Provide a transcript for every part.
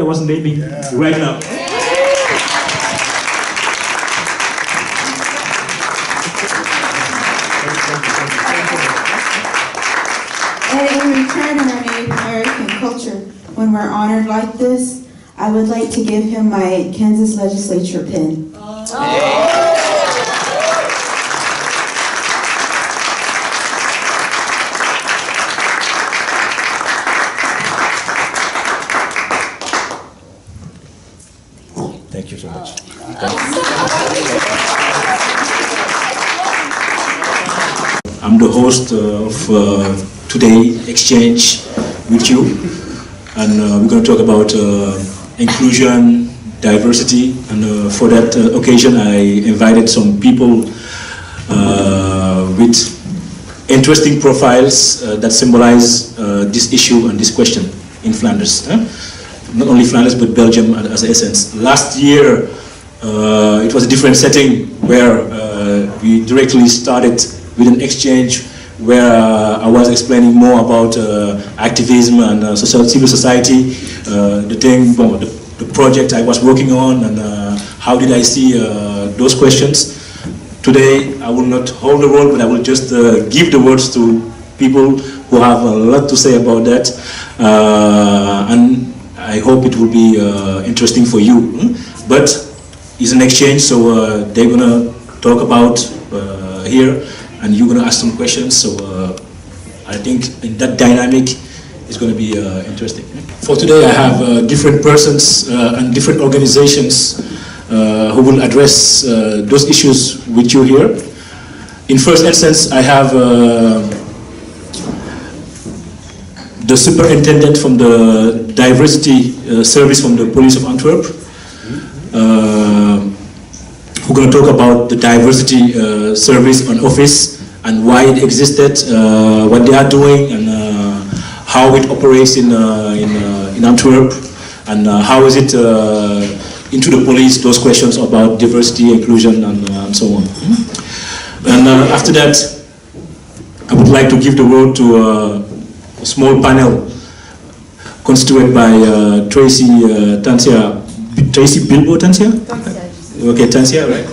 I was naming right now. And in return, in our Native American culture, when we're honored like this, I would like to give him my Kansas legislature pin. Thank you so much. I'm the host of today's exchange with you, and we're going to talk about inclusion, diversity, and for that occasion I invited some people with interesting profiles that symbolize this issue and this question in Flanders. Not only Flanders, but Belgium as an essence. Last year, it was a different setting where we directly started with an exchange where I was explaining more about activism and civil society, the project I was working on, and how did I see those questions. Today, I will not hold the role, but I will just give the words to people who have a lot to say about that. And I hope it will be interesting for you. But it's an exchange, so they're gonna talk about here, and you're gonna ask some questions. So I think in that dynamic, it's gonna be interesting. For today, I have different persons and different organizations who will address those issues with you here. In first instance, I have the superintendent from the diversity service from the police of Antwerp, who's going to talk about the diversity service on office and why it existed, what they are doing, and how it operates in Antwerp, and how is it into the police, those questions about diversity, inclusion, and so on. And after that, I would like to give the word to a small panel constituted by Tracy Bilbo Tansia? Okay, Tansia, right?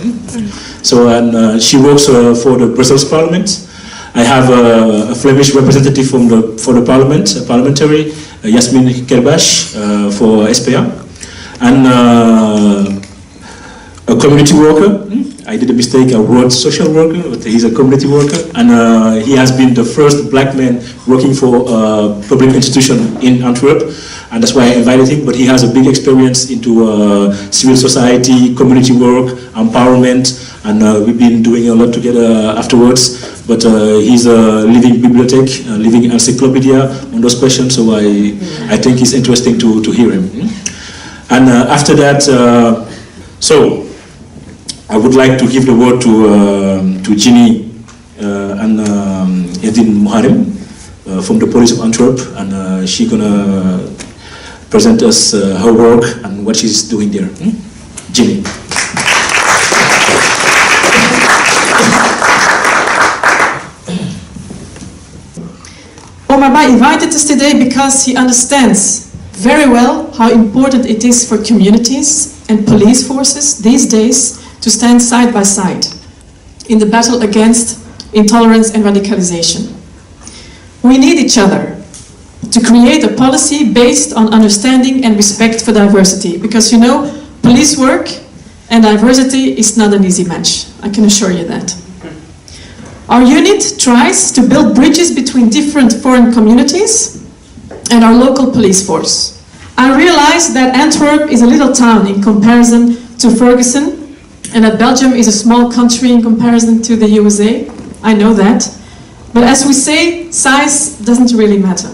So, and she works for the Brussels Parliament. I have a Flemish representative for the Parliament, a parliamentary, Yasmin Kerbash for SPA, and a community worker. I did a mistake, I wrote social worker, but he's a community worker, and he has been the first black man working for a public institution in Antwerp, and that's why I invited him. But he has a big experience into civil society, community work, empowerment, and we've been doing a lot together afterwards. But he's a living bibliothèque, a living encyclopedia on those questions, so I think it's interesting to hear him. And after that, so I would like to give the word to Ginny and Edin Muharrem from the police of Antwerp, and she's gonna present us her work and what she's doing there. Ginny. Omar Ba invited us today because he understands very well how important it is for communities and police forces these days to stand side by side in the battle against intolerance and radicalization. We need each other to create a policy based on understanding and respect for diversity, because you know, police work and diversity is not an easy match, I can assure you that. Our unit tries to build bridges between different foreign communities and our local police force. I realize that Antwerp is a little town in comparison to Ferguson, and that Belgium is a small country in comparison to the USA. I know that. But as we say, size doesn't really matter.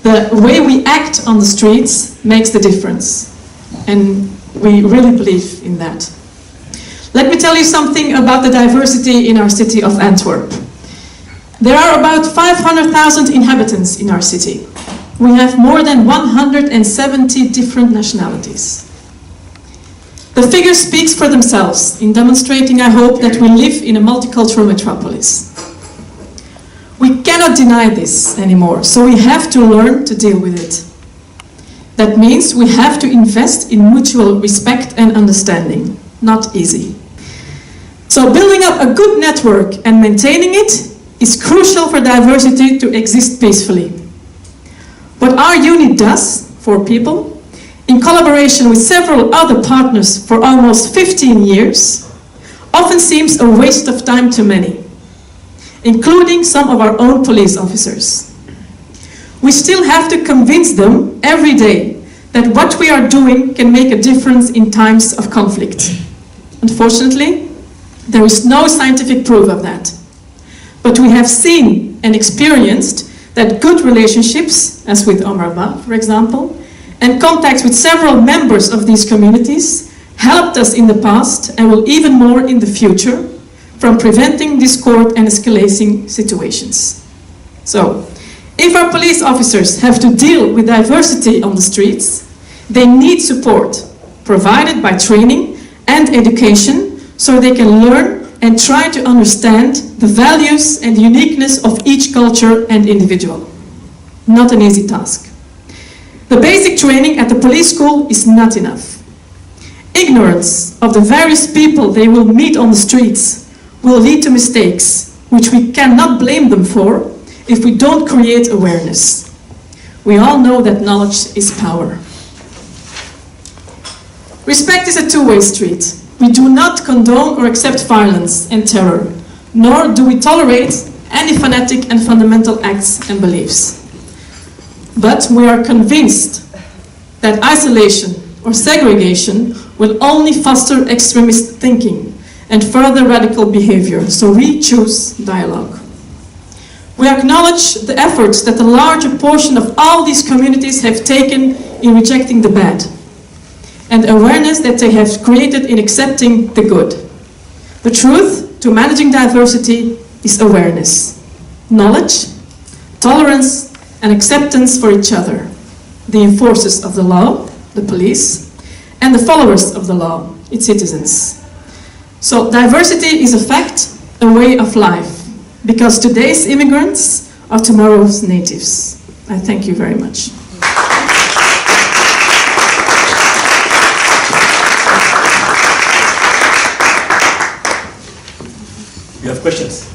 The way we act on the streets makes the difference. And we really believe in that. Let me tell you something about the diversity in our city of Antwerp. There are about 500,000 inhabitants in our city. We have more than 170 different nationalities. The figure speaks for themselves in demonstrating, I hope, that we live in a multicultural metropolis. We cannot deny this anymore, so we have to learn to deal with it. That means we have to invest in mutual respect and understanding. Not easy. So building up a good network and maintaining it is crucial for diversity to exist peacefully. What our unit does for people, in collaboration with several other partners for almost 15 years, often seems a waste of time to many, including some of our own police officers. We still have to convince them every day that what we are doing can make a difference in times of conflict. Unfortunately, there is no scientific proof of that. But we have seen and experienced that good relationships, as with Omar Ba, for example, and contacts with several members of these communities helped us in the past and will even more in the future from preventing discord and escalating situations. So, if our police officers have to deal with diversity on the streets, they need support provided by training and education so they can learn and try to understand the values and uniqueness of each culture and individual. Not an easy task. The basic training at the police school is not enough. Ignorance of the various people they will meet on the streets will lead to mistakes, which we cannot blame them for if we don't create awareness. We all know that knowledge is power. Respect is a two-way street. We do not condone or accept violence and terror, nor do we tolerate any fanatic and fundamental acts and beliefs. But we are convinced that isolation or segregation will only foster extremist thinking and further radical behavior, so we choose dialogue. We acknowledge the efforts that a larger portion of all these communities have taken in rejecting the bad, and awareness that they have created in accepting the good. The truth to managing diversity is awareness, knowledge, tolerance, and acceptance for each other, the enforcers of the law, the police, and the followers of the law, its citizens. So diversity is a fact, a way of life, because today's immigrants are tomorrow's natives. I thank you very much. You have questions?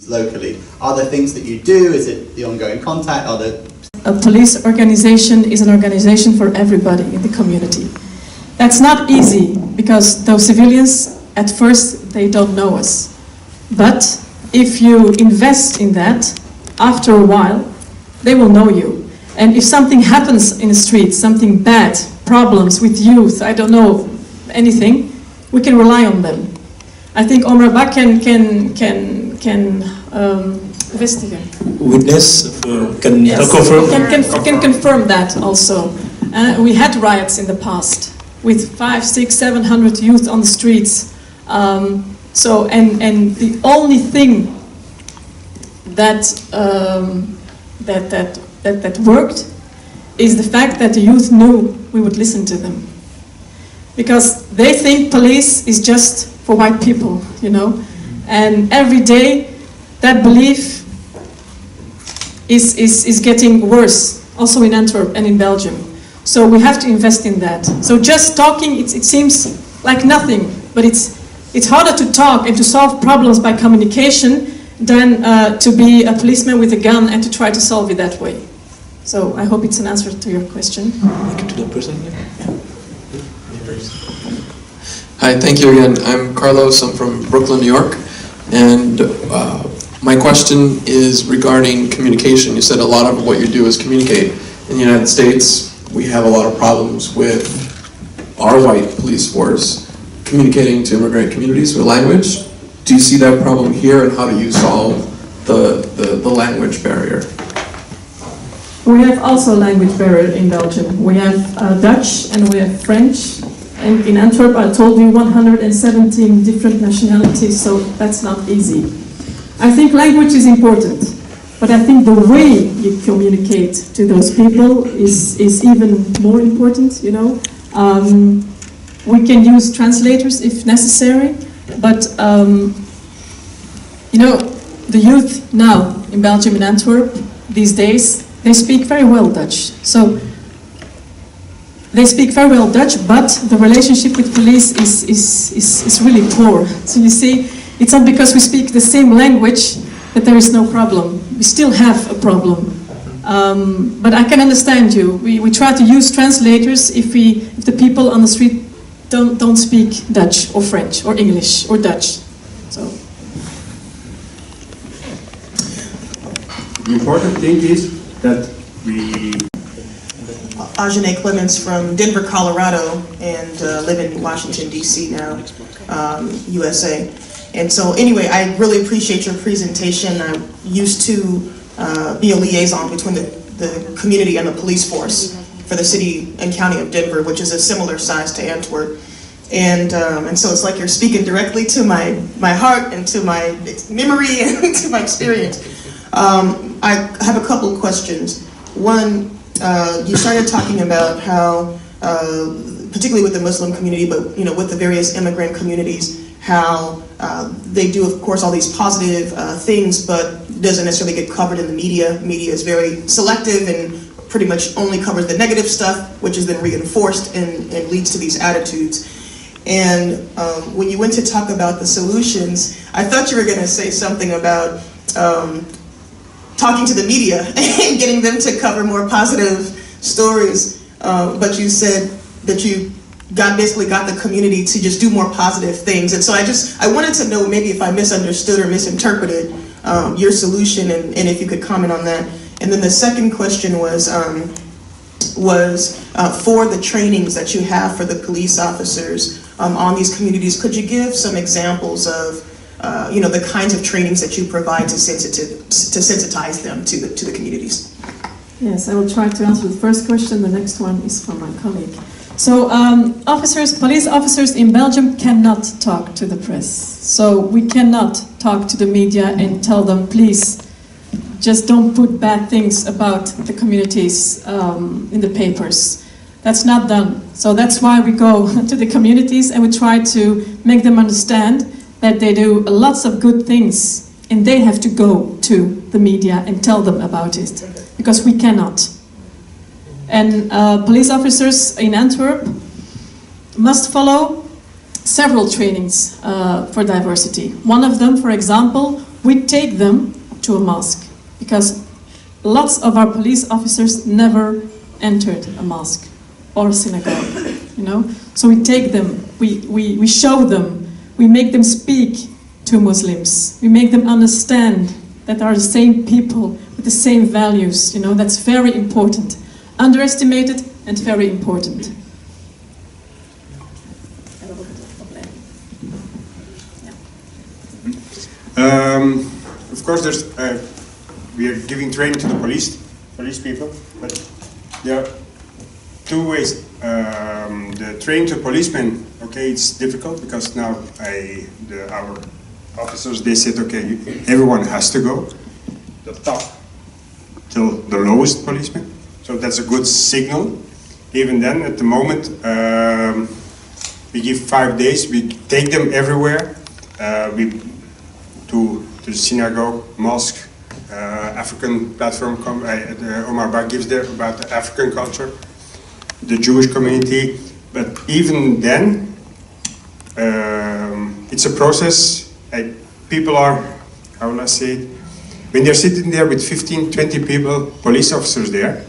Locally, are there things that you do? Is it the ongoing contact? Are there... A police organization is an organization for everybody in the community. That's not easy because those civilians, at first, they don't know us. But if you invest in that, after a while, they will know you. And if something happens in the street, something bad, problems with youth, I don't know, anything, we can rely on them. I think Omar Ba can investigate. Witness can Yes. confirm? Can confirm that also. We had riots in the past with 500, 600, 700 youth on the streets. And the only thing that worked is the fact that the youth knew we would listen to them. Because they think police is just for white people, you know. And every day that belief is getting worse, also in Antwerp and in Belgium. So we have to invest in that. So just talking, it seems like nothing, but it's harder to talk and to solve problems by communication than to be a policeman with a gun and to try to solve it that way. So I hope it's an answer to your question. Thank you to that person. Yeah. Hi, thank you again. I'm Carlos, I'm from Brooklyn, New York, and my question is regarding communication. You said a lot of what you do is communicate. In the United States, we have a lot of problems with our white police force communicating to immigrant communities with language. Do you see that problem here, and how do you solve the language barrier? We have also a language barrier in Belgium. We have Dutch and we have French. And in Antwerp, I told you 117 different nationalities, so that's not easy. I think language is important, but I think the way you communicate to those people is even more important, you know. We can use translators if necessary, but you know, the youth now in Belgium and Antwerp these days, they speak very well Dutch. So they speak very well Dutch, but the relationship with police is really poor. So you see, it's not because we speak the same language that there is no problem. We still have a problem. But I can understand you. We try to use translators if the people on the street don't speak Dutch or French or English or Dutch. So. The important thing is that we... Ajane Clements from Denver, Colorado, and live in Washington, D.C. now, USA. And so anyway, I really appreciate your presentation. I used to be a liaison between the community and the police force for the city and county of Denver, which is a similar size to Antwerp. And so it's like you're speaking directly to my heart and to my memory and to my experience. I have a couple of questions. One, you started talking about how, particularly with the Muslim community, but with the various immigrant communities, how they do, of course, all these positive things, but doesn't necessarily get covered in the media. Media is very selective and pretty much only covers the negative stuff, which is then reinforced and leads to these attitudes. And when you went to talk about the solutions, I thought you were going to say something about talking to the media and getting them to cover more positive stories, but you said that you basically got the community to just do more positive things. And so I wanted to know maybe if I misunderstood or misinterpreted your solution, and if you could comment on that. And then the second question was for the trainings that you have for the police officers on these communities, could you give some examples of the kinds of trainings that you provide to sensitize them to the communities? Yes, I will try to answer the first question. The next one is from my colleague. So police officers in Belgium cannot talk to the press. So we cannot talk to the media and tell them, please, just don't put bad things about the communities in the papers. That's not done. So that's why we go to the communities and we try to make them understand that they do lots of good things and they have to go to the media and tell them about it, because we cannot. And police officers in Antwerp must follow several trainings for diversity. One of them, for example, we take them to a mosque, because lots of our police officers never entered a mosque or a synagogue, So we take them, we show them, we make them speak to Muslims, we make them understand that they are the same people with the same values, That's very important. Underestimated and very important. Of course, we are giving training to the police people, but there are two ways. The training to policemen, okay, it's difficult because now our officers, they said, okay, everyone has to go, the top till the lowest policeman. So that's a good signal. Even then, at the moment, we give 5 days. We take them everywhere. To the synagogue, mosque, African platform. Omar Ba gives there about the African culture, the Jewish community. But even then, it's a process. People are, how will I say it? When they're sitting there with 15, 20 people, police officers there,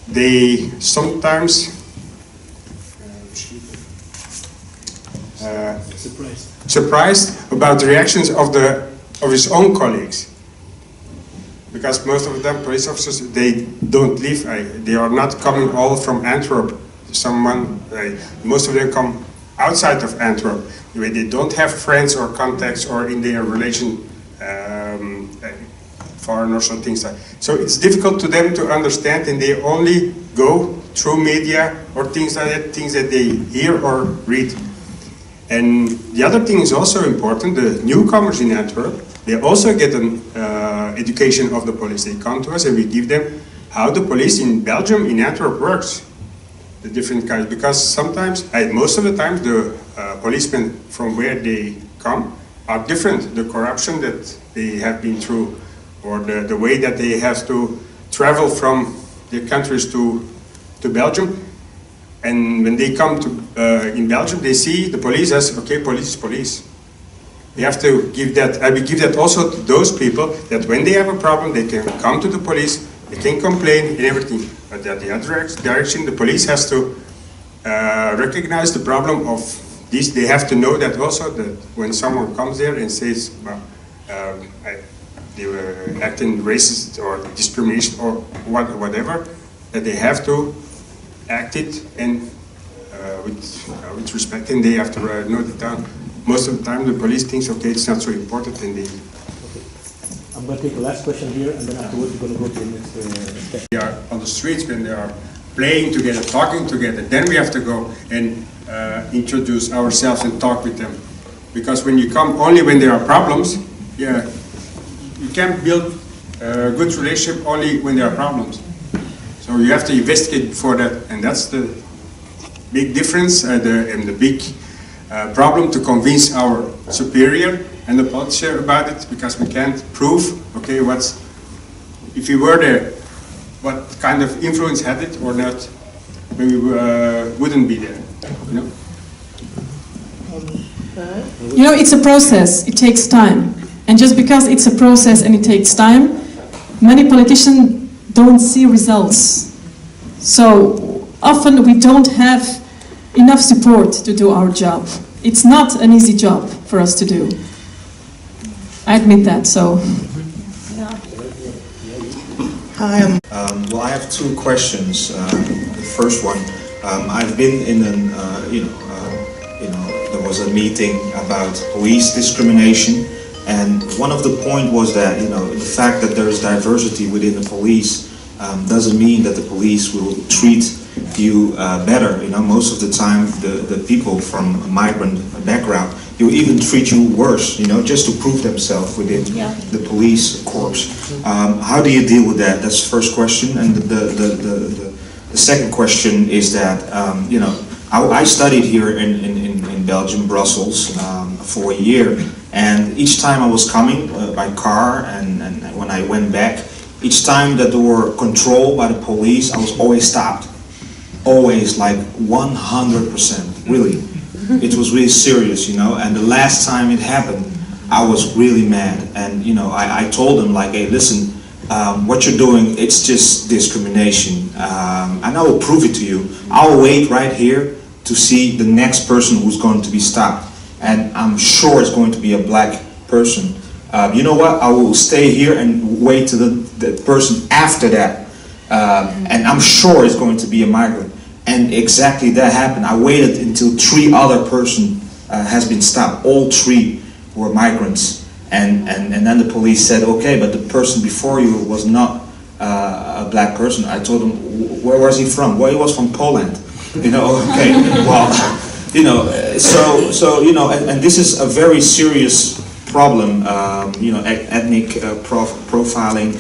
they sometimes surprised about the reactions of his own colleagues, because most of them police officers, they don't live. They are not coming all from Antwerp. Most of them come outside of Antwerp. They don't have friends or contacts or in their relation. Foreigners or things like that. So it's difficult to them to understand, and they only go through media or things like that, things that they hear or read. And the other thing is also important, the newcomers in Antwerp, they also get an education of the police. They come to us and we give them how the police in Belgium, in Antwerp works. The different kinds, because sometimes, most of the times, the policemen from where they come are different. The corruption that they have been through, or the way that they have to travel from their countries to Belgium, and when they come to in Belgium, they see the police as, okay, police is police. We have to give that, I will give that also to those people, that when they have a problem, they can come to the police, they can complain and everything. But at the other direction, the police has to recognize the problem of this. They have to know that also, that when someone comes there and says, well, they were acting racist or discrimination or whatever, that they have to act it and with respect, and they have to note it down. Most of the time the police thinks, okay, it's not so important, and they... I'm going to take the last question here, and then afterwards we're going to go to the next step. They are on the streets, when they are playing together, talking together, then we have to go and introduce ourselves and talk with them. Because when you come only when there are problems, yeah, you can't build a good relationship only when there are problems. So you have to investigate before that, and that's the big difference and the big problem to convince our superior and the politician about it, because we can't prove, okay, if we were there, what kind of influence had it or not, when we wouldn't be there, you know? You know, it's a process, it takes time. And just because it's a process and it takes time, many politicians don't see results. So often we don't have enough support to do our job. It's not an easy job for us to do. I admit that, so. Hi, Well, I have two questions. The first one, I've been in there was a meeting about police discrimination, and one of the point was that, the fact that there is diversity within the police doesn't mean that the police will treat you better. Most of the time, the people from a migrant background, they will even treat you worse, just to prove themselves within the police corps. How do you deal with that? That's the first question. And the second question is that, I studied here in Belgium, Brussels, for a year, and each time I was coming by car, and when I went back, each time that there were controlled by the police, I was always stopped. Always, like 100%, really. It was really serious, and the last time it happened, I was really mad. And, I told them, like, hey, listen, what you're doing, it's just discrimination. And I will prove it to you. I'll wait right here to see the next person who's going to be stopped. And I'm sure it's going to be a black person. You know what? I will stay here and wait to the person after that. And I'm sure it's going to be a migrant. And exactly that happened. I waited until 3 other person has been stopped. All 3 were migrants. And then the police said, okay, but the person before you was not a black person. I told him, where was he from? Well, he was from Poland. Okay, well, and this is a very serious problem, ethnic profiling.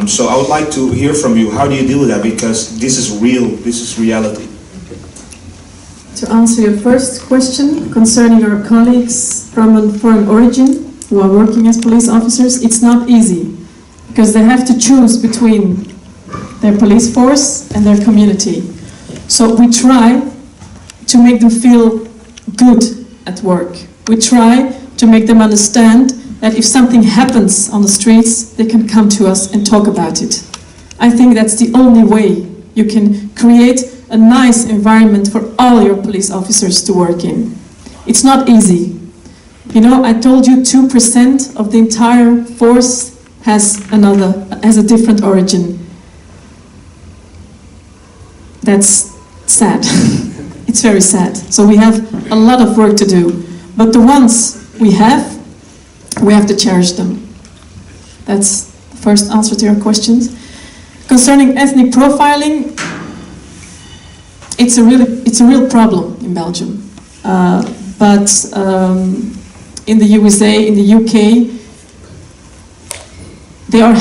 So I would like to hear from you, how do you deal with that? Because this is real, this is reality. To answer your first question concerning our colleagues from a foreign origin who are working as police officers, it's not easy, because they have to choose between their police force and their community. So we try to make them feel good at work. We try to make them understand that if something happens on the streets, they can come to us and talk about it. I think that's the only way you can create a nice environment for all your police officers to work in. It's not easy. I told you 2% of the entire force has a different origin. That's sad. It's very sad. So we have a lot of work to do. But the ones we have to cherish them. That's the first answer to your questions. Concerning ethnic profiling, it's a real problem in Belgium. But in the USA, in the UK, they are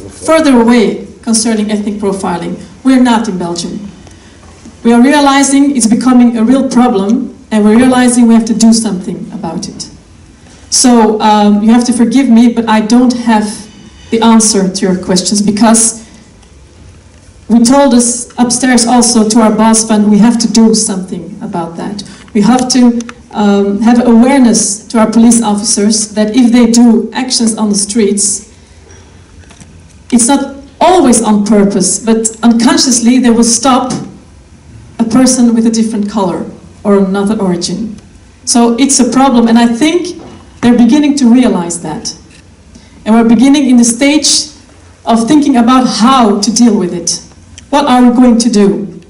further away concerning ethnic profiling. We're not in Belgium. We are realizing it's becoming a real problem, and we're realizing we have to do something about it. So you have to forgive me, but I don't have the answer to your questions, because we told us upstairs also to our boss fund, we have to do something about that. We have to have awareness to our police officers that if they do actions on the streets, it's not always on purpose, but unconsciously they will stop a person with a different color or another origin. So it's a problem, and I think they're beginning to realize that. And we're beginning in the stage of thinking about how to deal with it. What are we going to do?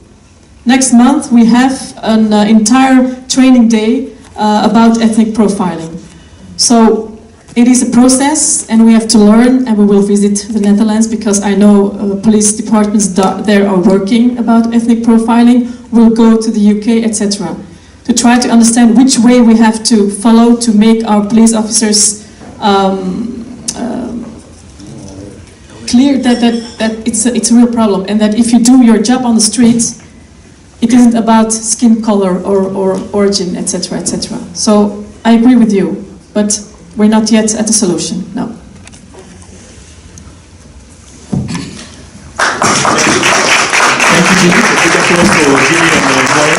Next month we have an entire training day about ethnic profiling. So it is a process, and we have to learn, and we will visit the Netherlands because I know police departments there are working about ethnic profiling. We'll go to the UK, etc. to try to understand which way we have to follow to make our police officers clear that it's a real problem, and that if you do your job on the streets, it isn't about skin color or origin, etc., etc. So I agree with you, but we're not yet at the solution, no. Thank you, Ginny. A big applause for Ginny and Warren.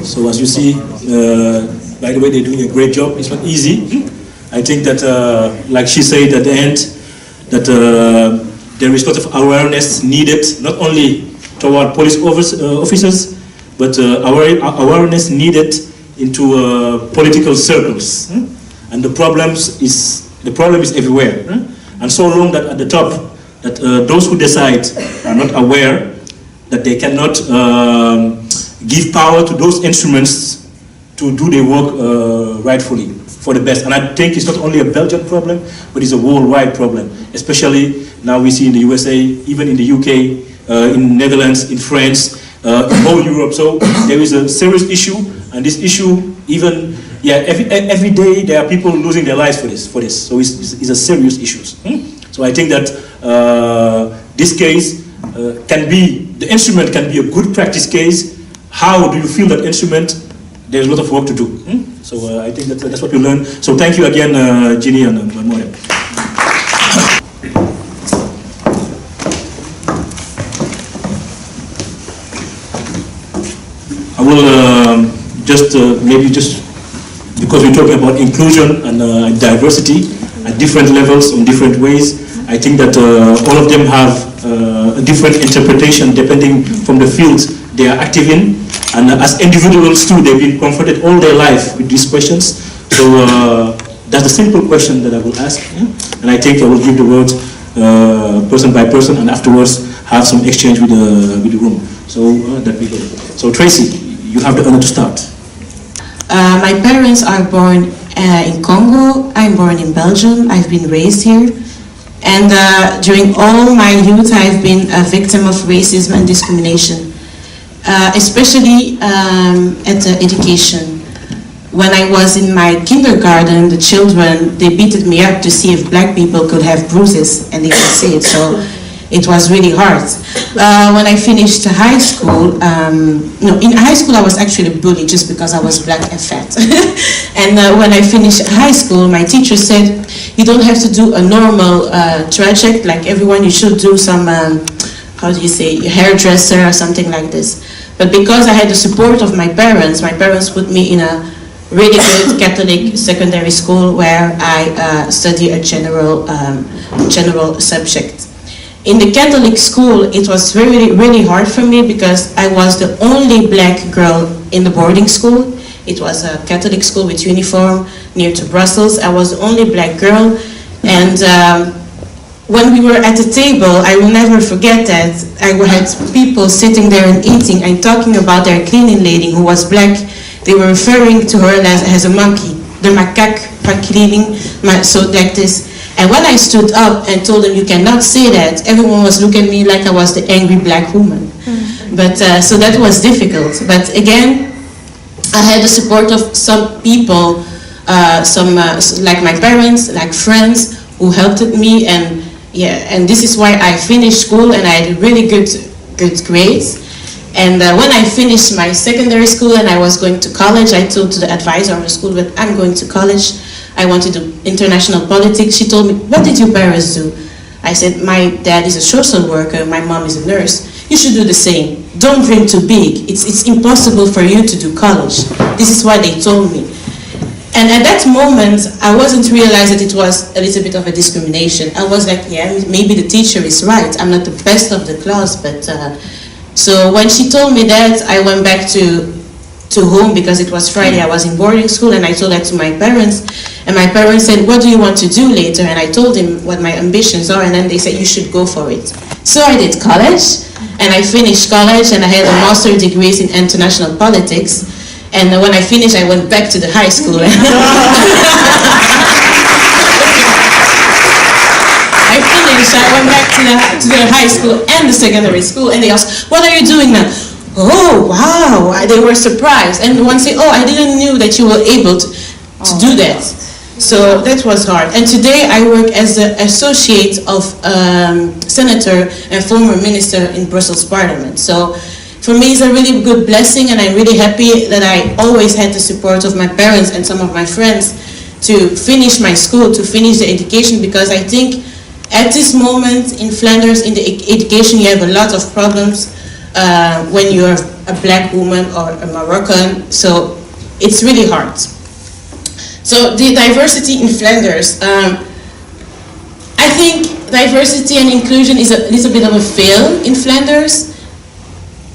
So as you see, by the way, they're doing a great job. It's not easy. I think that, like she said at the end, that there is a lot of awareness needed, not only toward police officers, but awareness needed into political circles. And the problem is everywhere. And so long that at the top, that those who decide are not aware that they cannot give power to those instruments to do their work rightfully, for the best. And I think it's not only a Belgian problem, but it's a worldwide problem. Especially now we see in the USA, even in the UK, in Netherlands, in France, in whole Europe. So there is a serious issue, and this issue, even every day there are people losing their lives for this. So it's a serious issue. So I think that this case the instrument can be a good practice case. How do you feel that instrument? There's a lot of work to do. So I think that's what you learn. So thank you again, Ginny and Moria. I will maybe because we're talking about inclusion and diversity at different levels in different ways, I think that all of them have a different interpretation depending from the field they are active in. And as individuals too, they've been confronted all their life with these questions. So that's a simple question that I will ask. And I think I will give the word person by person, and afterwards have some exchange with the room. So that we go. So Tracy, you have the honor to start. My parents are born in Congo. I'm born in Belgium. I've been raised here. And during all my youth, I've been a victim of racism and discrimination, especially at education. When I was in my kindergarten, the children, they beated me up to see if black people could have bruises, and they could see it. So it was really hard. When I finished high school, in high school I was actually bullied just because I was black and fat. And when I finished high school, my teacher said, you don't have to do a normal traject like everyone, you should do some, how do you say, hairdresser or something like this. But because I had the support of my parents put me in a really good Catholic secondary school where I study a general subject. In the Catholic school, it was really hard for me because I was the only black girl in the boarding school. It was a Catholic school with uniform near to Brussels. I was the only black girl, and when we were at the table, I will never forget that I had people sitting there and eating and talking about their cleaning lady who was black. They were referring to her as a monkey, the macaque for cleaning, so like this. And when I stood up and told them you cannot say that, everyone was looking at me like I was the angry black woman. But so that was difficult. But again, I had the support of some people, like my parents, like friends, who helped me, and this is why I finished school and I had really good grades. And when I finished my secondary school and I was going to college, I told to the advisor of the school that I'm going to college. I want to do international politics. She told me, what did your parents do? I said, my dad is a social worker, my mom is a nurse. You should do the same. Don't dream too big. It's impossible for you to do college. This is what they told me. And at that moment, I wasn't realized that it was a little bit of a discrimination. I was like, yeah, maybe the teacher is right. I'm not the best of the class, but... So when she told me that, I went back to home because it was Friday. I was in boarding school, and I told that to my parents. And my parents said, what do you want to do later? And I told them what my ambitions are, and then they said, you should go for it. So I did college, and I finished college, and I had a master's degree in international politics. And when I finished, I went back to the high school. I went back to the high school and the secondary school, and they asked, what are you doing now? Oh, wow, they were surprised. And one said, oh, I didn't know that you were able to do that. So that was hard. And today I work as the associate of senator and former minister in Brussels Parliament. So for me it's a really good blessing, and I'm really happy that I always had the support of my parents and some of my friends to finish my school, to finish the education, because I think at this moment in Flanders, in the education, you have a lot of problems when you're a black woman or a Moroccan, so it's really hard. So the diversity in Flanders, I think diversity and inclusion is a little bit of a fail in Flanders,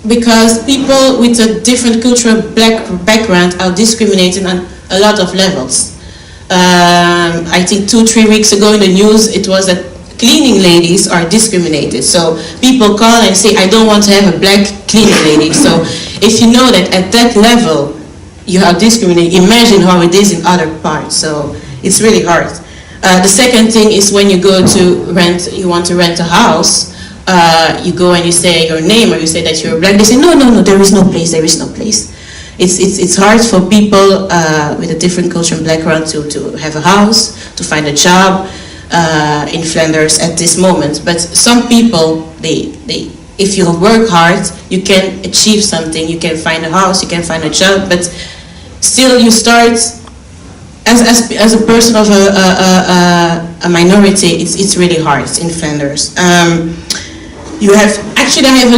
because people with a different cultural background are discriminated on a lot of levels. I think 2-3 weeks ago in the news it was that cleaning ladies are discriminated. So people call and say, I don't want to have a black cleaning lady. So if you know that at that level you are discriminated, imagine how it is in other parts. So it's really hard. The second thing is when you go to rent, you want to rent a house, you go and you say your name, or you say that you're black. They say, no, there is no place, there is no place. It's hard for people with a different culture and background to have a house, to find a job in Flanders at this moment. But some people, if you work hard, you can achieve something. You can find a house, you can find a job, but still you start as a person of a minority. It's really hard in Flanders. I have a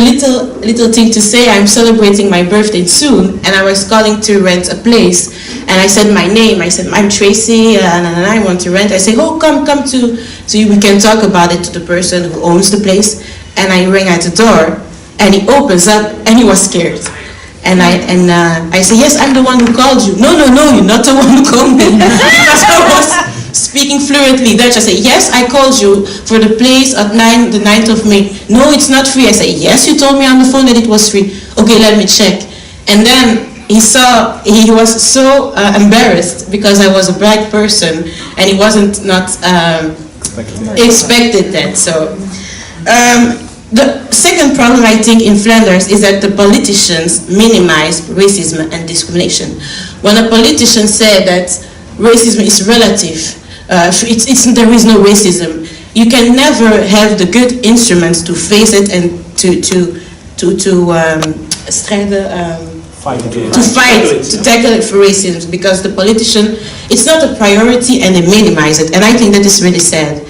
little thing to say. I'm celebrating my birthday soon, and I was calling to rent a place, and I said my name. I said, I'm Tracy, and I want to rent. I say, oh, come to we can talk about it to the person who owns the place. And I rang at the door, and he opens up, and he was scared. And I say, yes, I'm the one who called you. No, you're not the one who called me. Because I was speaking fluently Dutch. I say, yes, I called you for the place at the 9th of May. No, it's not free. I say, yes, you told me on the phone that it was free. Okay, let me check. And then he was so embarrassed because I was a black person, and he wasn't expected that. So the second problem I think in Flanders is that the politicians minimize racism and discrimination. When a politician said that racism is relative, there is no racism, you can never have the good instruments to face it and to tackle it for racism, because the politician, it's not a priority and they minimize it, and I think that is really sad.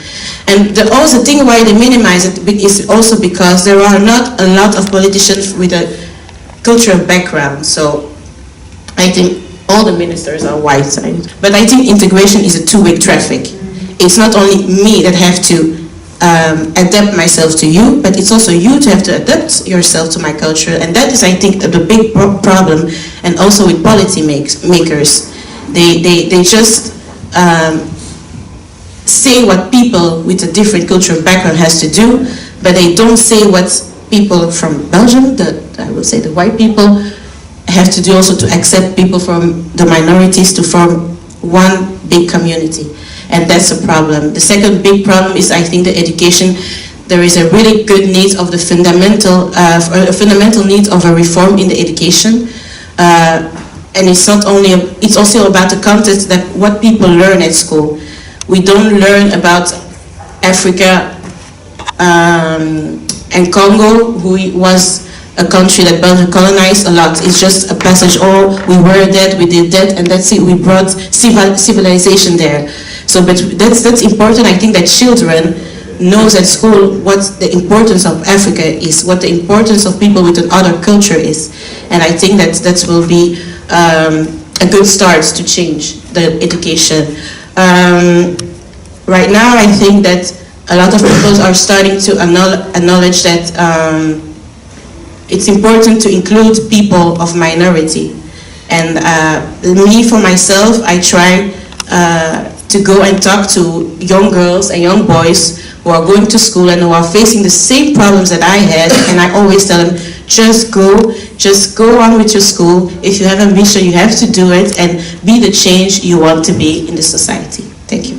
And the thing why they minimize it is also because there are not a lot of politicians with a cultural background. So I think all the ministers are white side. But I think integration is a two-way traffic. It's not only me that have to adapt myself to you, but it's also you to have to adapt yourself to my culture. And that is, I think, the big problem. And also with policy makers, they just say what people with a different cultural background has to do, but they don't say what people from Belgium, I would say the white people, have to do also to accept people from the minorities to form one big community. And that's a problem. The second big problem is, I think, the education. There is a really good need of the fundamental need of a reform in the education. And it's also about the content that what people learn at school. We don't learn about Africa and Congo, who was a country that Belgium colonized a lot. It's just a passage, oh, we were that, we did that, and that's it, we brought civilization there. So, but that's important. I think that children knows at school what the importance of Africa is, what the importance of people with another culture is. And I think that will be a good start to change the education. Right now, I think that a lot of people are starting to acknowledge that it's important to include people of minority. And me, for myself, I try to go and talk to young girls and young boys who are going to school and who are facing the same problems that I had, and I always tell them, just go on with your school. If you have ambition, you have to do it and be the change you want to be in the society. Thank you.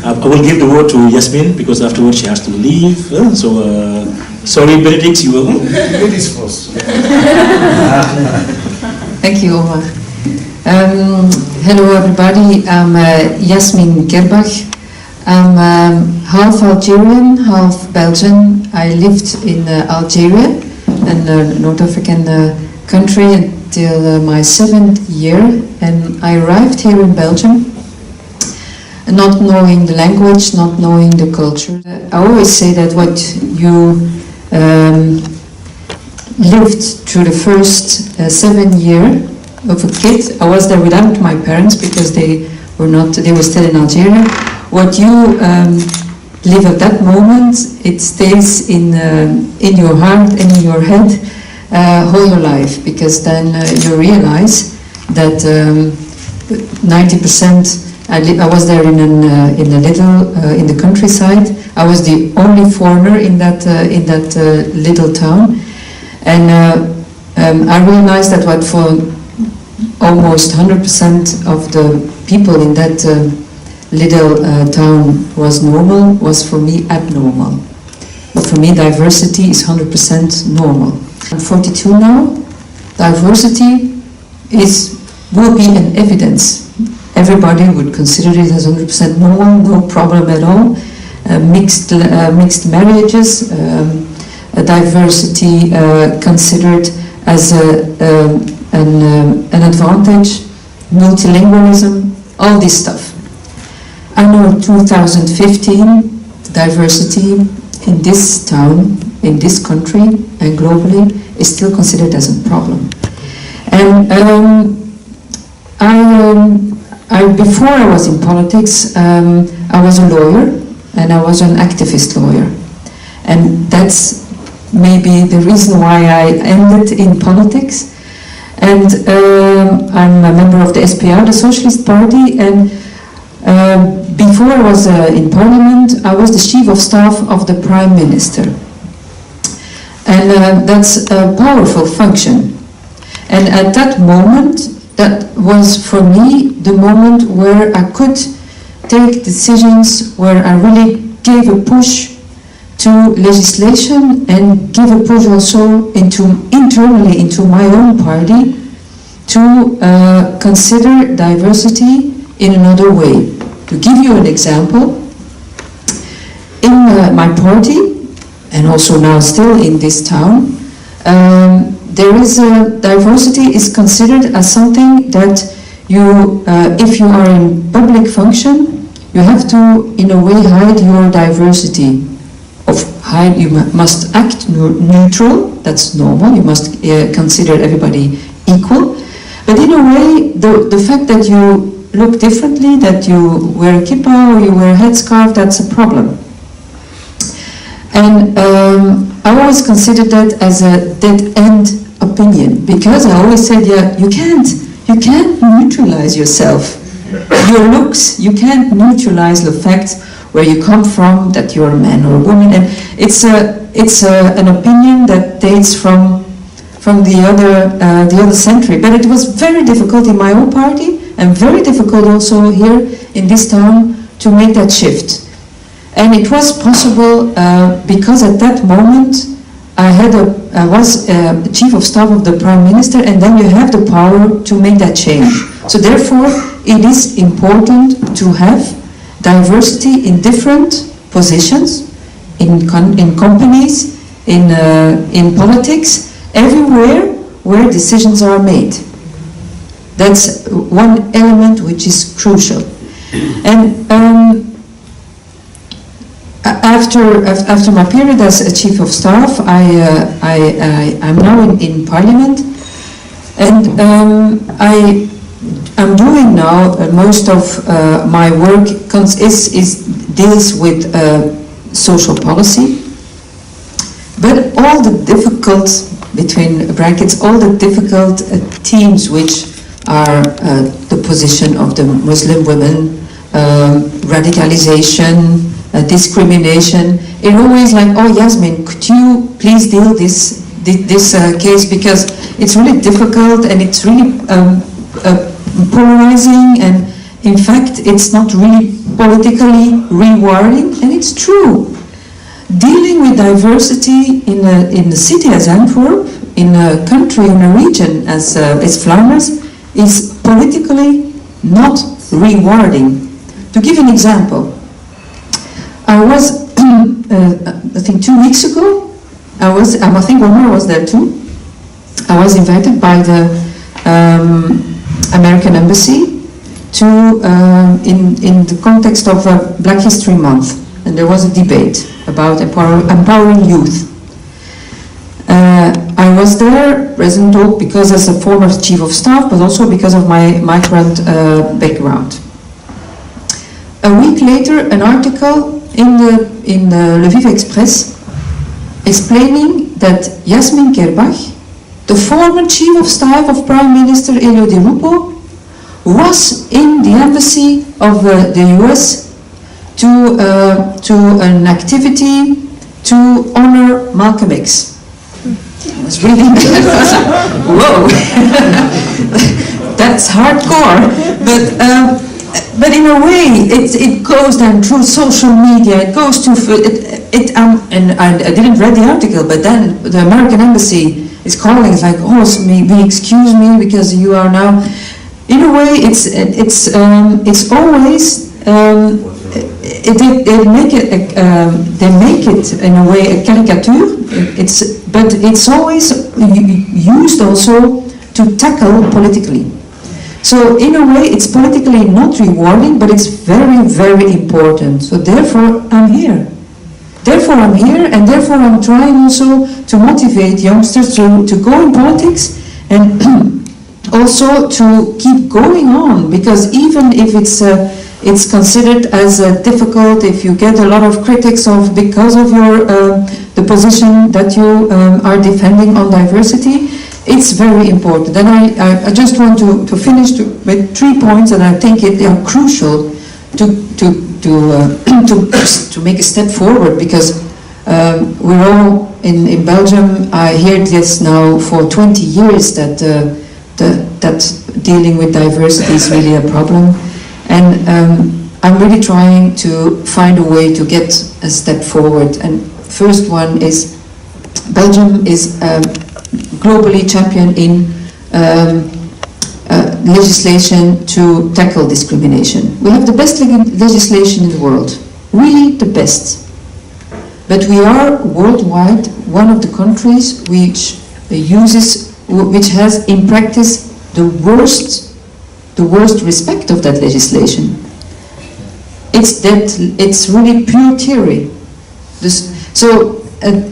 I will give the word to Yasmin because afterwards she has to leave. Sorry, Benedict, you will. Ladies first. Thank you, Omar. Hello, everybody. I'm Yasmin Gerbach. I'm half Algerian, half Belgian. I lived in Algeria, a North African country, until my 7th year, and I arrived here in Belgium, not knowing the language, not knowing the culture. I always say that what you lived through the first 7 years of a kid, I was there without my parents because they were still in Algeria. What you live at that moment, it stays in your heart and in your head all your life, because then you realize that 90%. I was there in the countryside. I was the only foreigner in that little town, and I realized that what for almost 100% of the people in that little town was normal was for me abnormal. But for me, diversity is 100% normal. I'm 42 now. Diversity will be an evidence. Everybody would consider it as 100% normal, no problem at all. Mixed marriages, diversity considered as an advantage, multilingualism, all this stuff. I know in 2015, diversity in this town, in this country, and globally is still considered as a problem. And before I was in politics, I was a lawyer, and I was an activist lawyer. And that's maybe the reason why I ended in politics. And I'm a member of the SPR, the Socialist Party, and before I was in Parliament, I was the Chief of Staff of the Prime Minister. And that's a powerful function. And at that moment, that was for me the moment where I could take decisions, where I really gave a push to legislation and give a push also internally into my own party to consider diversity in another way. To give you an example, in my party, and also now still in this town, there is diversity is considered as something that you, if you are in public function, you have to, in a way, hide your diversity. You must act neutral, that's normal, you must consider everybody equal. But in a way, the fact that you look differently, that you wear a kippah or you wear a headscarf, that's a problem. And I always considered that as a dead-end opinion, because I always said, yeah, you can't neutralize yourself. Your looks, you can't neutralize the fact where you come from, that you're a man or a woman, and it's an opinion that dates from the other century. But it was very difficult in my own party, and very difficult also here in this town to make that shift. And it was possible because at that moment I was Chief of Staff of the Prime Minister, and then you have the power to make that change. So therefore, it is important to have diversity in different positions, in companies, in politics, everywhere where decisions are made. That's one element which is crucial. And after my period as a chief of staff, I'm now in Parliament, and I'm doing now most of my work deals with social policy, but all the difficult, between brackets, all the difficult themes which are the position of the Muslim women, radicalization, discrimination. It always like, oh Yasmin, could you please deal this case, because it's really difficult and it's really polarizing, and in fact it's not really politically rewarding, and it's true. Dealing with diversity in a city as Antwerp, in a country, in a region as Flanders, is politically not rewarding. To give an example, I was, I think 2 weeks ago, I think Omar was there too. I was invited by the American Embassy to, in the context of Black History Month, and there was a debate about empowering youth. I was there, present both because as a former chief of staff, but also because of my migrant background. A week later, an article in the Lviv Express explaining that Yasmin Kerbach, the former chief of staff of Prime Minister Elio Di Rupo, was in the embassy of the US to an activity to honor Malcolm X. I was reading that. Whoa, that's hardcore. But in a way, it goes then through social media. It goes to and I didn't read the article, but then the American Embassy is calling. It's like, oh, excuse me, because you are now. In a way, it's always. They make it in a way a caricature. But it's always used also to tackle politically. So in a way, it's politically not rewarding, but it's very, very important. So therefore, I'm here. And therefore I'm trying also to motivate youngsters to go in politics, and also to keep going on, because even if it's considered as difficult, if you get a lot of critics because of your the position that you are defending on diversity, it's very important. And I just want to finish with 3 points that I think they are crucial to make a step forward, because we're all in Belgium. I hear this now for 20 years that dealing with diversity is really a problem. And I'm really trying to find a way to get a step forward. And first one is Belgium is globally champion in legislation to tackle discrimination. We have the best legislation in the world, really the best. But we are worldwide one of the countries which has in practice the worst respect of that legislation. It's really pure theory.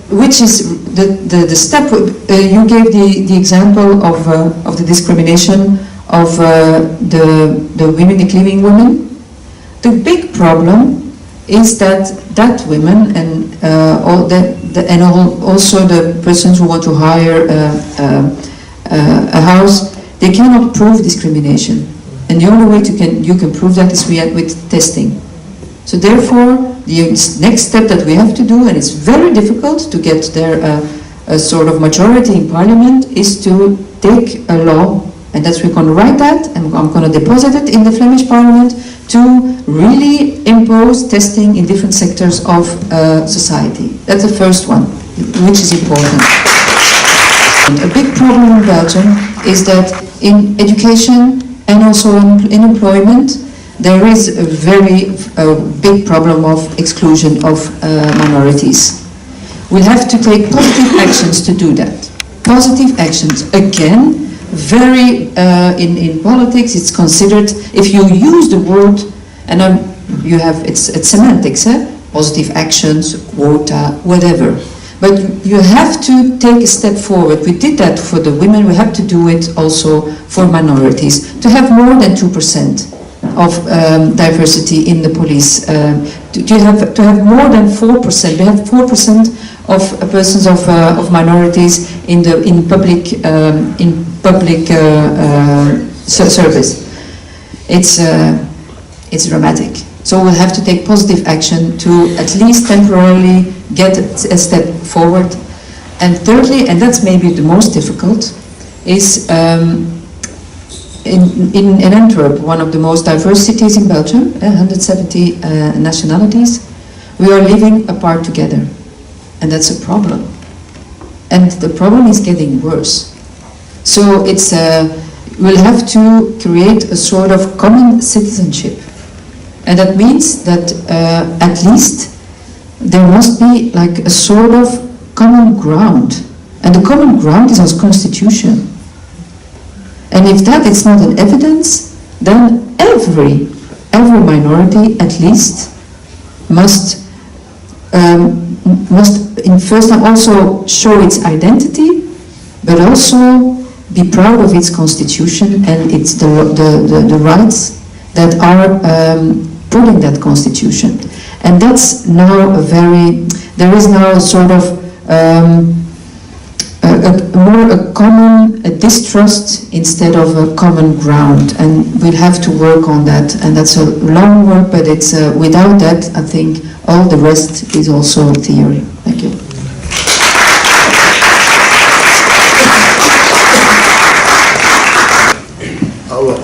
Which is the step you gave the example of the discrimination of the women, the cleaning women. The big problem is that women and also the persons who want to hire a house, they cannot prove discrimination, and the only way you can prove that is with testing. So therefore, the next step that we have to do, and it's very difficult to get there a sort of majority in Parliament, is to take a law, and we're going to write that, and I'm going to deposit it in the Flemish Parliament, to really impose testing in different sectors of society. That's the first one, which is important. A big problem in Belgium is that in education and also in employment, there is a very big problem of exclusion of minorities. We'll have to take positive actions to do that. Positive actions, again, very, in politics it's considered, if you use the word, and you have, it's semantics, positive actions, quota, whatever. But you have to take a step forward. We did that for the women, we have to do it also for minorities. To have more than 2% of diversity in the police. To have more than 4%. We have 4% of persons of minorities in public service. It's dramatic. So we'll have to take positive action to at least temporarily get a step forward. And thirdly, and that's maybe the most difficult, is in Antwerp, one of the most diverse cities in Belgium, 170 nationalities, we are living apart together. And that's a problem. And the problem is getting worse. So it's we'll have to create a sort of common citizenship. And that means that at least there must be like a sort of common ground. And the common ground is our constitution. And if that is not an evidence, then every minority at least must in first time also show its identity, but also be proud of its constitution and its the rights that are put in that constitution. And that's now there is now a sort of a common distrust instead of a common ground, and we'll have to work on that, and that's a long work, but it's without that I think all the rest is also theory. Thank you.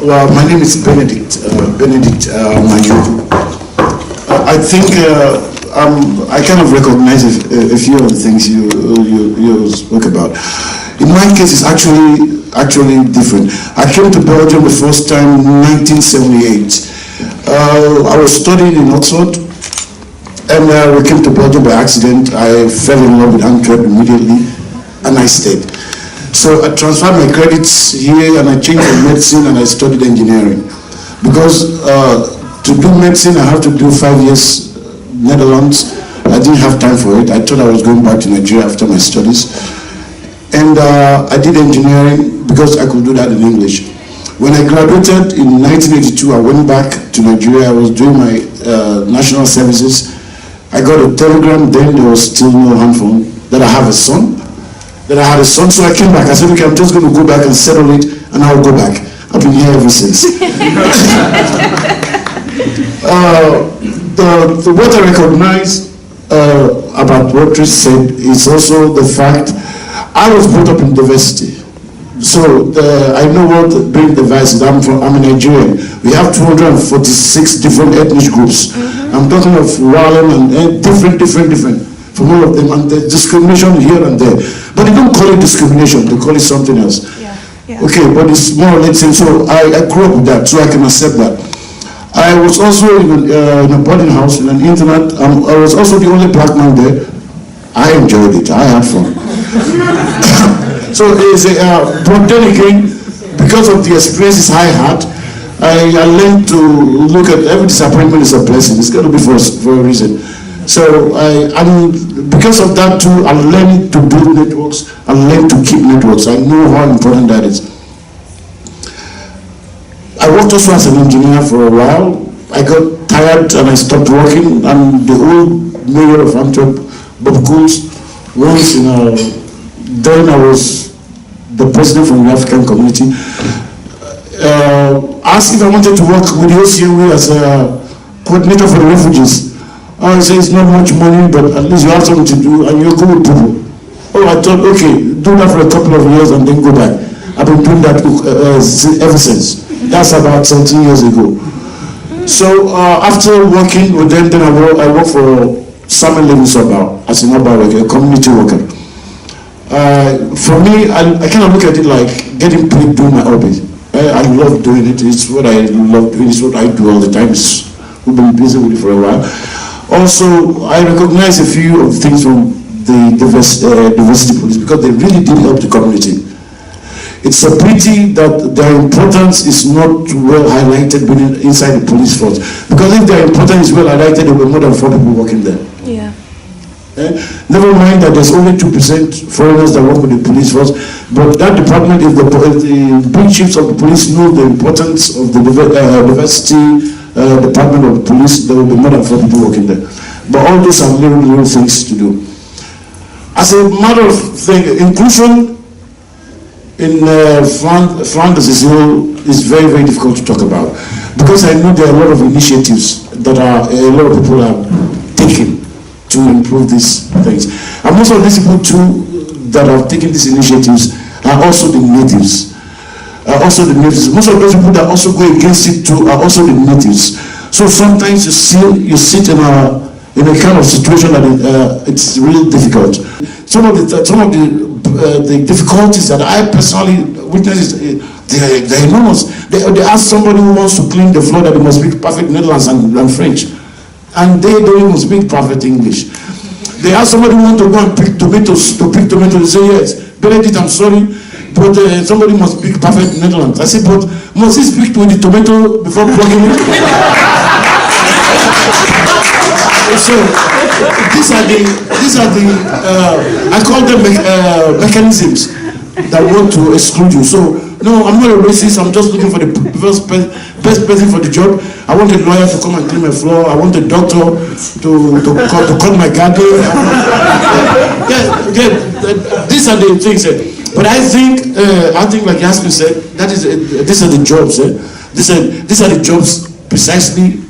Well, my name is Benedict Mayo. I think I kind of recognize a few of the things you spoke about. In my case, it's actually different. I came to Belgium the first time in 1978. I was studying in Oxford, and we came to Belgium by accident. I fell in love with Antwerp immediately, and I stayed. So I transferred my credits here, and I changed to medicine, and I studied engineering. Because to do medicine, I have to do 5 years Netherlands. I didn't have time for it. I thought I was going back to Nigeria after my studies. And I did engineering because I could do that in English. When I graduated in 1982, I went back to Nigeria. I was doing my national services. I got a telegram, then there was still no hand phone, that I have a son. That I had a son, so I came back. I said, okay, I'm just going to go back and settle it, and I'll go back. I've been here ever since. What I recognize about what Trish said is also the fact I was brought up in diversity. So I know what being diverse is. I'm a Nigerian. We have 246 different ethnic groups. I'm talking of Wallen and different from all of them, and there's discrimination here and there. But they don't call it discrimination, they call it something else. Okay, but it's more or less, so I grew up with that, so I can accept that. I was also in a boarding house, in an internat. I was also the only black man there. I enjoyed it, I had fun. So it's but then again, because of the experiences I had, I learned to look at every disappointment is a blessing. It's got to be for a reason. So because of that too, I learned to build networks. I learned to keep networks. I know how important that is. I worked also as an engineer for a while. I got tired and I stopped working. And the old mayor of Antwerp, Bob Koens, once then I was the president from the African community, asked if I wanted to work with the OCMW as a coordinator for the refugees. I say it's not much money, but at least you have something to do and you're good with people. Oh, I thought, okay, do that for a couple of years and then go back. I've been doing that ever since. That's about 17 years ago. So after working with them, then I worked for Samuel Living Sobao as an Oba worker, a community worker. For me, I kind of look at it like getting paid doing my hobby. I love doing it. It's what I love doing. It's what I do all the time. We've been busy with it for a while. Also, I recognize a few of the things from the diversity police because they really did help the community. It's a pity that their importance is not well highlighted inside the police force. Because if their importance is well highlighted, there will be more than 4 people working there. Yeah. Never mind that there's only 2% foreigners that work with the police force, but that department, if the big chiefs of the police know the importance of the diversity department of the police, there will be more than 4 people working there. But all those are little things to do. As a matter of thing, inclusion in Flanders is very, very difficult to talk about, because I know there are a lot of initiatives that a lot of people have taken to improve these things. And most of these people too that have taken these initiatives are also the natives. Most of those people that also go against it too are also the natives. So sometimes you sit in a kind of situation that it's really difficult. Some of the difficulties that I personally witnessed, they're enormous. They ask somebody who wants to clean the floor that they must speak perfect Netherlands and French. And they don't even speak perfect English. They ask somebody who wants to go and pick tomatoes, they say, yes, Benedict, I'm sorry, but somebody must speak perfect Netherlands. I say, but must he speak with the tomato before plugging it? So these are the I call them mechanisms that want to exclude you. So no, I'm not a racist. I'm just looking for the best person for the job. I want a lawyer to come and clean my floor. I want a doctor to cut my garden. These are the things. But I think like Yasmin said, these are the jobs. These are the jobs precisely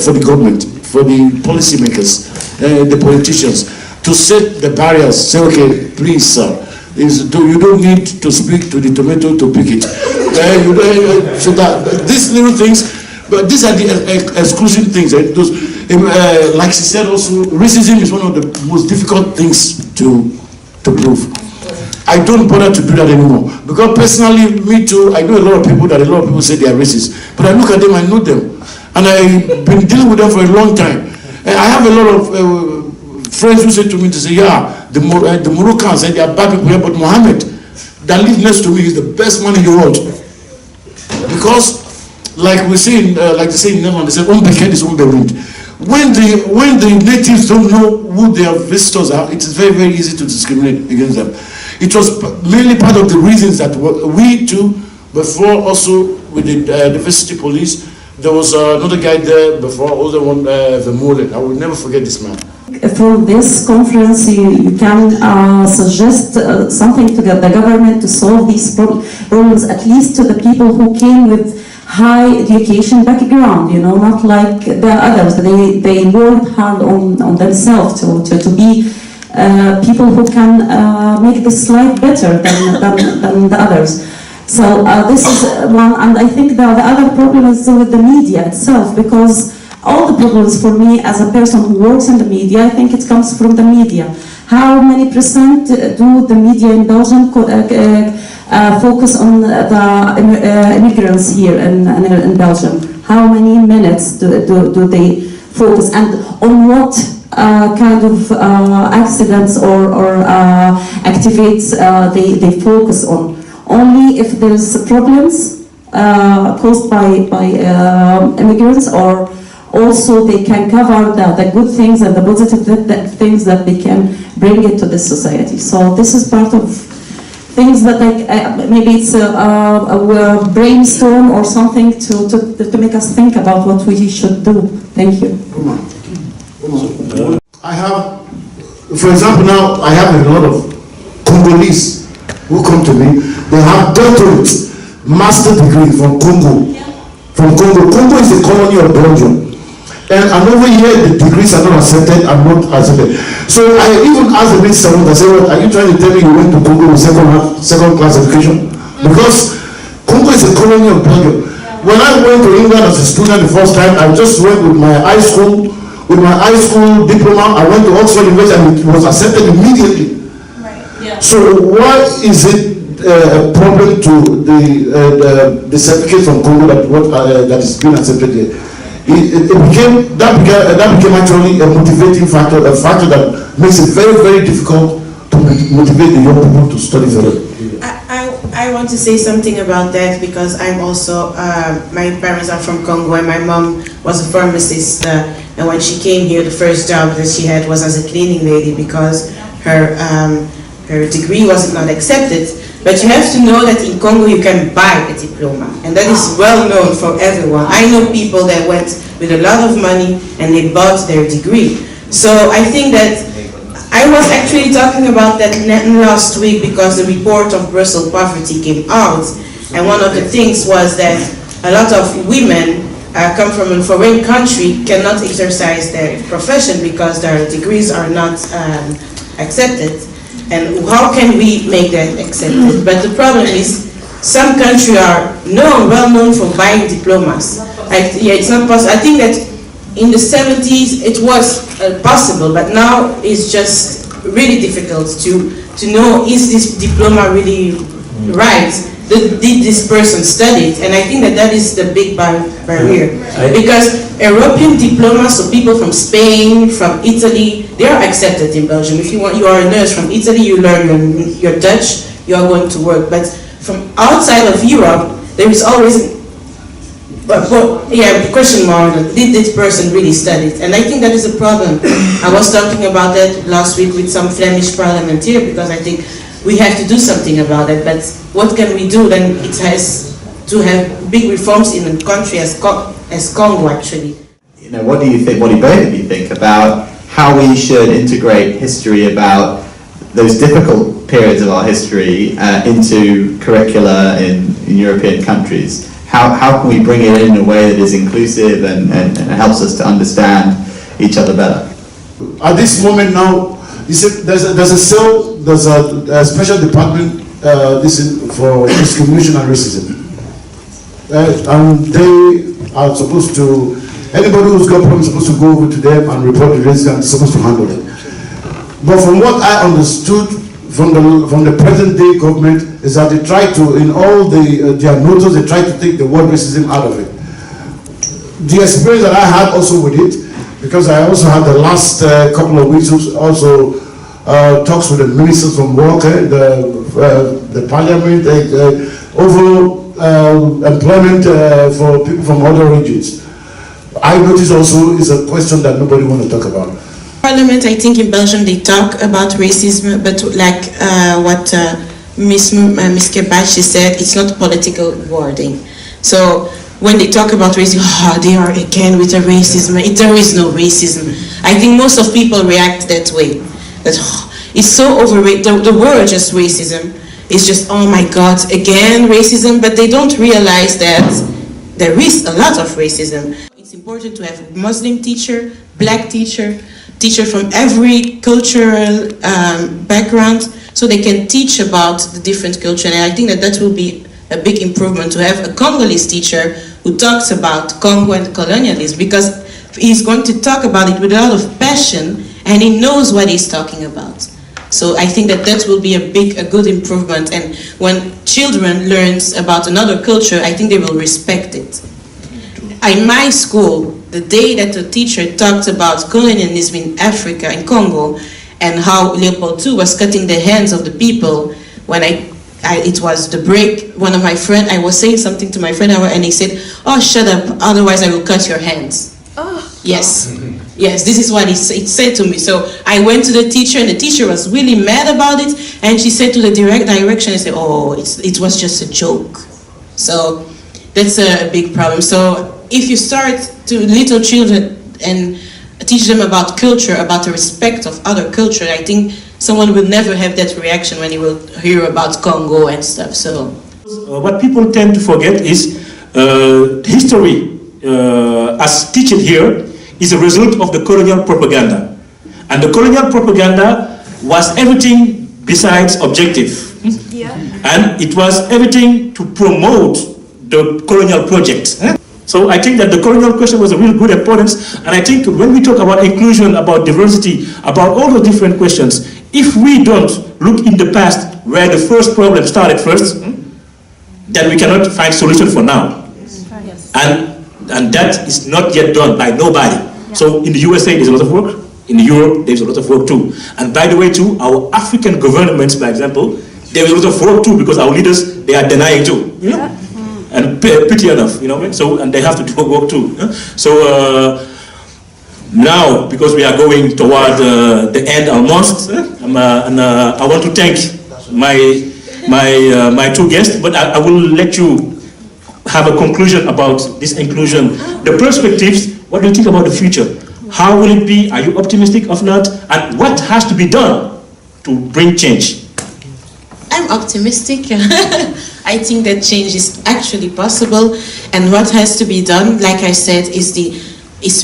for the government, for the policymakers, the politicians, to set the barriers. Say, okay, please, sir, you don't need to speak to the tomato to pick it. So that these little things, but these are the exclusive things. Like she said also, racism is one of the most difficult things to prove. I don't bother to do that anymore. Because personally, me too, I know a lot of people say they are racist. But I look at them, I know them. And I've been dealing with them for a long time. And I have a lot of friends who say to me, yeah, the Moroccans say they are bad people here, but Mohammed, that lives next to me, is the best man in the world. Because, like we say, like they say in Netherlands, they say, "Onbekend is onberoemd." When the natives don't know who their visitors are, it is very, very easy to discriminate against them. It was mainly part of the reasons that we too, before also with the diversity police, there was another guy there before, also one, Vermeulen. I will never forget this man. From this conference, you can suggest something to the government to solve these problems, at least to the people who came with high education background, not like the others. They worked hard on themselves to be people who can make this life better than the others. So this is one, and I think the other problem is with the media itself, because all the problems for me as a person who works in the media, I think it comes from the media. How many percent do the media in Belgium focus on the immigrants here in Belgium? How many minutes do they focus, and on what kind of accidents or activities they focus on? Only if there's problems caused by immigrants, or also they can cover the good things and the positive things that they can bring into this society. So this is part of things that maybe it's a brainstorm or something to make us think about what we should do. Thank you. I have, for example, now I have a lot of Congolese who come to me. They have doctorate, master degree from Congo. From Congo. Congo is the colony of Belgium. And over here, the degrees are not accepted, are not accepted. So I even asked the minister, I said, well, are you trying to tell me you went to Congo with second class education? Because Congo is a colony of Belgium. When I went to England as a student the first time, I just went with my high school diploma. I went to Oxford University and it was accepted immediately. Right. Yeah. So why is it a problem to the certificate from Congo that is being accepted here. That became actually a motivating factor, a factor that makes it very, very difficult to motivate the young people to study further. I want to say something about that because I'm also, my parents are from Congo and my mom was a pharmacist, and when she came here the first job that she had was as a cleaning lady because her degree was not accepted. But you have to know that in Congo you can buy a diploma, and that is well known for everyone. I know people that went with a lot of money and they bought their degree. So I think that I was actually talking about that last week because the report of Brussels poverty came out, and one of the things was that a lot of women come from a foreign country cannot exercise their profession because their degrees are not accepted. And how can we make that accepted? But the problem is, some countries are well known for buying diplomas. It's not possible. I think that in the 70s it was possible, but now it's just really difficult to know, is this diploma really right? Did this person study it? And I think that is the big barrier. Because European diplomas, so people from Spain, from Italy, they are accepted in Belgium. If you are a nurse from Italy, you learn your Dutch, you are going to work. But from outside of Europe, there is always the question mark, did this person really study it? And I think that is a problem. I was talking about that last week with some Flemish parliamentarians because I think we have to do something about it. But what can we do? Then it has to have big reforms in a country as Congo, actually. You know, what do you think? What do both of you think about how we should integrate history about those difficult periods of our history into curricula in European countries? How can we bring it in a way that is inclusive and helps us to understand each other better? At this moment now, you see, there's a special department for discrimination and racism. And they are supposed to, anybody who's got problems is supposed to go over to them and report the racism and supposed to handle it. But from what I understood from the present day government is that they try to, in all their notes, they try to take the word racism out of it. The experience that I had also with it, because I also had the last couple of weeks also talks with the ministers from work, the parliament, over employment for people from other regions. I notice also is a question that nobody wants to talk about. Parliament, I think in Belgium they talk about racism, but like what Ms. Kebachi said, it's not political wording. So when they talk about racism, they are again with the racism. There is no racism. I think most of people react that way. That it's so overrated. The word just racism is just, oh my God, again racism. But they don't realize that there is a lot of racism. It's important to have a Muslim teacher, black teacher from every cultural background, so they can teach about the different culture. And I think that will be a big improvement to have a Congolese teacher who talks about Congo and colonialism, because he's going to talk about it with a lot of passion and he knows what he's talking about. So I think that will be a good improvement, and when children learn about another culture, I think they will respect it. In my school, the day that the teacher talked about colonialism in Africa, in Congo, and how Leopold II was cutting the hands of the people, when it was the break, one of my friends, I was saying something to my friend, and he said, oh, shut up, otherwise I will cut your hands. Oh. Yes. Yes, this is what it said to me. So I went to the teacher, and the teacher was really mad about it, and she said to the direction, I said, oh, it was just a joke. So that's a big problem. So if you start to little children and teach them about culture, about the respect of other culture, I think someone will never have that reaction when he will hear about Congo and stuff. So what people tend to forget is history, as teaching here, is a result of the colonial propaganda. And the colonial propaganda was everything besides objective. Yeah. And it was everything to promote the colonial project. So I think that the colonial question was a real good importance, and I think when we talk about inclusion, about diversity, about all the different questions, if we don't look in the past where the first problem started first, that we cannot find solution for now. And that is not yet done by nobody. So in the USA there's a lot of work, in Europe there's a lot of work too. And by the way too, our African governments, for example, there's a lot of work too, because our leaders, they are denying too. You know? And pity enough, you know, so, and they have to do work too. So now, because we are going toward the end almost, and I want to thank my two guests, but I will let you have a conclusion about this inclusion. The perspectives, what do you think about the future? How will it be? Are you optimistic or not? And what has to be done to bring change? I'm optimistic. I think that change is actually possible, and what has to be done, like I said, is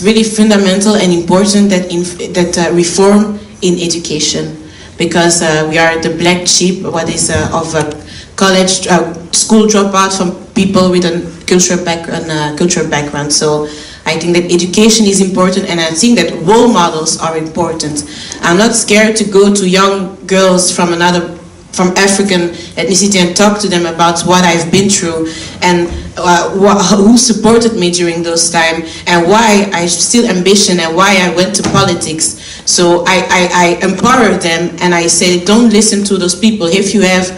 really fundamental and important that reform in education, because we are the black sheep of college school dropout from people with a cultural background. So I think that education is important, and I think that role models are important. I'm not scared to go to young girls from African ethnicity and talk to them about what I've been through and who supported me during those times and why I still ambition and why I went to politics. So I empower them and I say, don't listen to those people. If you have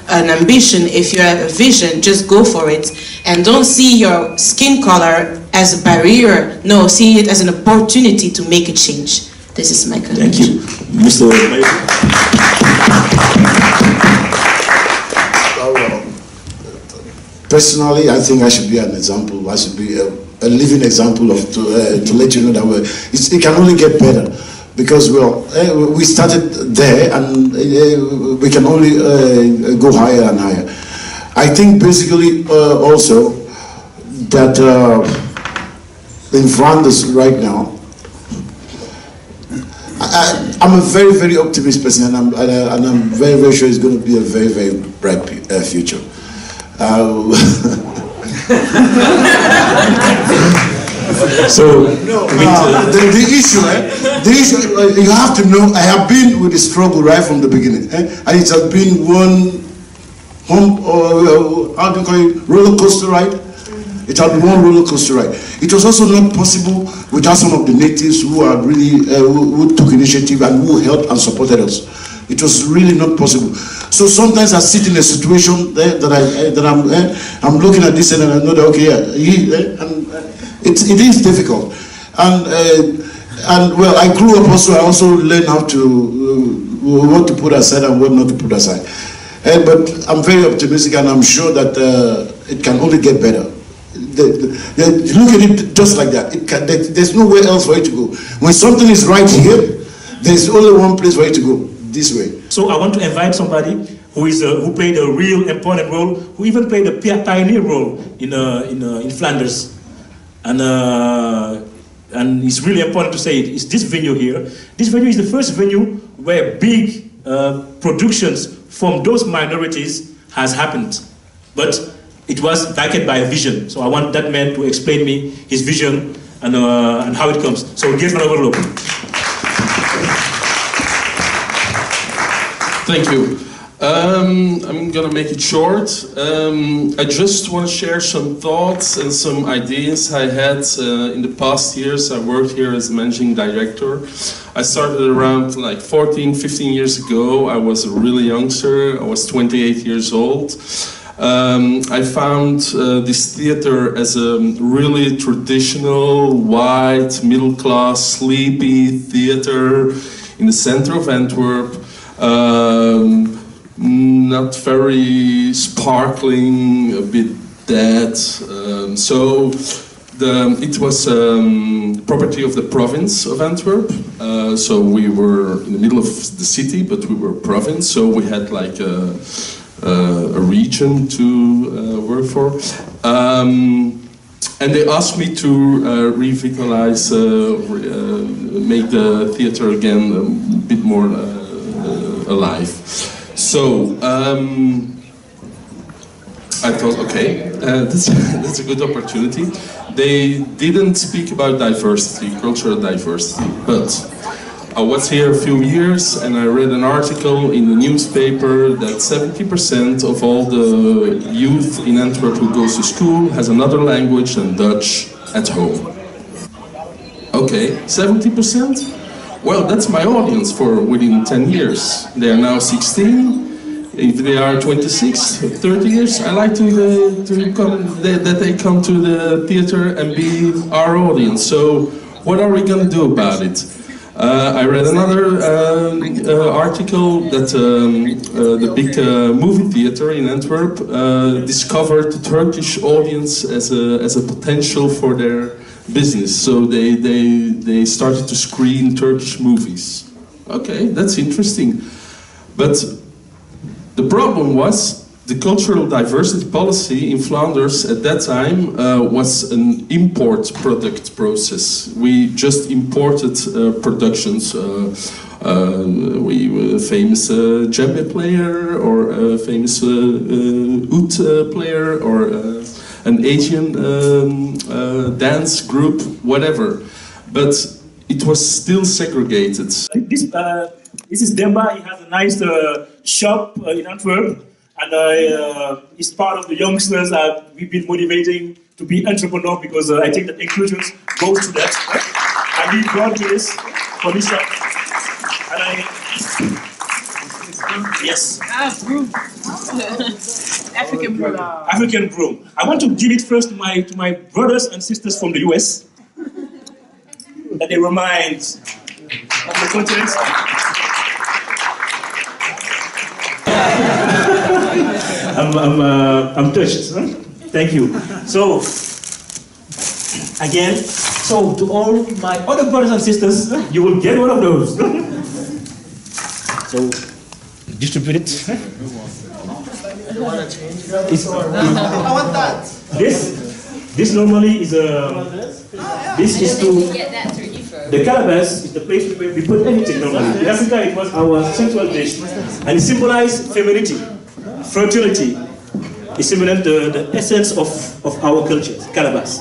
an ambition, if you have a vision, just go for it. And don't see your skin color as a barrier. No, see it as an opportunity to make a change. This is my conclusion. Thank you. Mr. Personally, I think I should be an example. I should be a living example of to let you know that it can only get better, because we started there and we can only go higher and higher. I think basically also that in Flanders right now, I'm a very, very optimistic person, and I'm very, very sure it's going to be a very, very bright future. So the issue, you have to know, I have been with the struggle right from the beginning, and it has been one how do you call it, roller coaster ride. It had been one roller coaster ride. It was also not possible without some of the natives who are really who took initiative and who helped and supported us. It was really not possible. So sometimes I sit in a situation that I'm looking at this and I know that it is difficult. And well, I grew up also. I also learned how to what to put aside and what not to put aside. But I'm very optimistic, and I'm sure that it can only get better. Look at it just like that. There's nowhere else for it to go. When something is right here, there's only one place for it to go. This way. So I want to invite somebody who played a real important role, who even played a pioneer role in Flanders, and it's really important to say it. It's this venue here. This venue is the first venue where big productions from those minorities has happened, but it was backed by a vision. So I want that man to explain me his vision and how it comes. So give another look. Thank you. I'm gonna make it short. I just want to share some thoughts and some ideas I had in the past years. I worked here as managing director. I started around like 14, 15 years ago. I was a really youngster. I was 28 years old. I found this theater as a really traditional, white, middle-class, sleepy theater in the center of Antwerp. Not very sparkling, a bit dead. So it was property of the province of Antwerp. So we were in the middle of the city, but we were province. So we had like a region to work for. And they asked me to revitalize, make the theater again a bit more alive. So I thought, okay, that's a good opportunity. They didn't speak about diversity, cultural diversity, but I was here a few years and I read an article in the newspaper that 70% of all the youth in Antwerp who goes to school has another language than Dutch at home. Okay, 70%? Well, that's my audience for within 10 years. They are now 16. If they are 26, 30 years, I like that they come to the theater and be our audience. So what are we going to do about it? I read another article that the big movie theater in Antwerp discovered the Turkish audience as a potential for their business. So they started to screen Turkish movies. Okay, that's interesting. But the problem was the cultural diversity policy in Flanders at that time was an import product process. We just imported productions. We were a famous djembe player, or a famous oud player, or an Asian dance group, whatever. But it was still segregated. This is Demba. He has a nice shop in Antwerp, and he's part of the youngsters that we've been motivating to be entrepreneurs, because I think that inclusion goes to that. And we brought this for this shop. And yes. African broom. African broom. I want to give it first to my brothers and sisters from the US, that they remind of the continent. I'm touched. Huh? Thank you. So, again, so to all my other brothers and sisters, you will get one of those. So, distribute it. I want that. This normally is this is to the calabash is the place where we put anything normally. In Africa, it was our central dish, and it symbolized femininity, fertility. It symbolized the essence of our culture, calabash.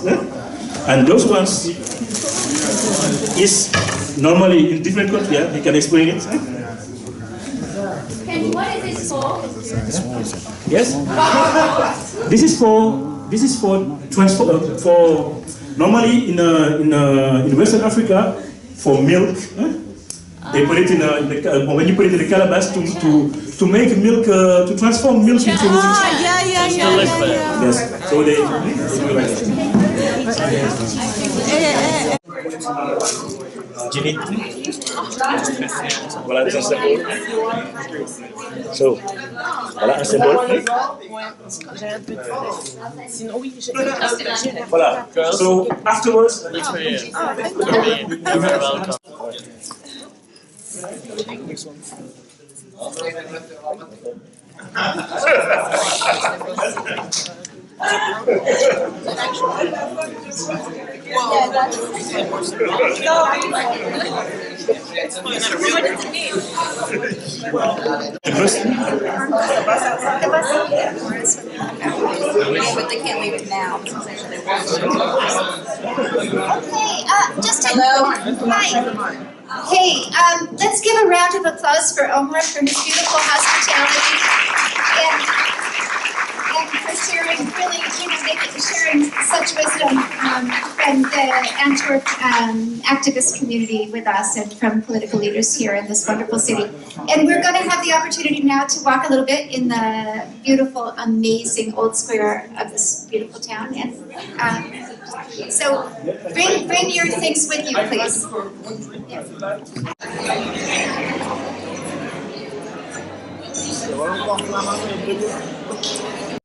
And those ones is normally in different countries. Yeah? You can explain it. And what is this for? Yes. This is for transport for normally in Western Africa for milk. They put it in when you put it in the calabash to make milk to transform milk into. Yeah. Yes. So they do it like that. Voilà un symbole. So, voilà un symbole. Voilà. So afterwards. But they can't leave it now because they want to. Okay, just a hi. Hey, let's give a round of applause for Omar for his beautiful hospitality and for sharing, really, sharing such wisdom from the Antwerp activist community with us and from political leaders here in this wonderful city. And we're going to have the opportunity now to walk a little bit in the beautiful, amazing old square of this beautiful town. And so bring your things with you, please. Yeah.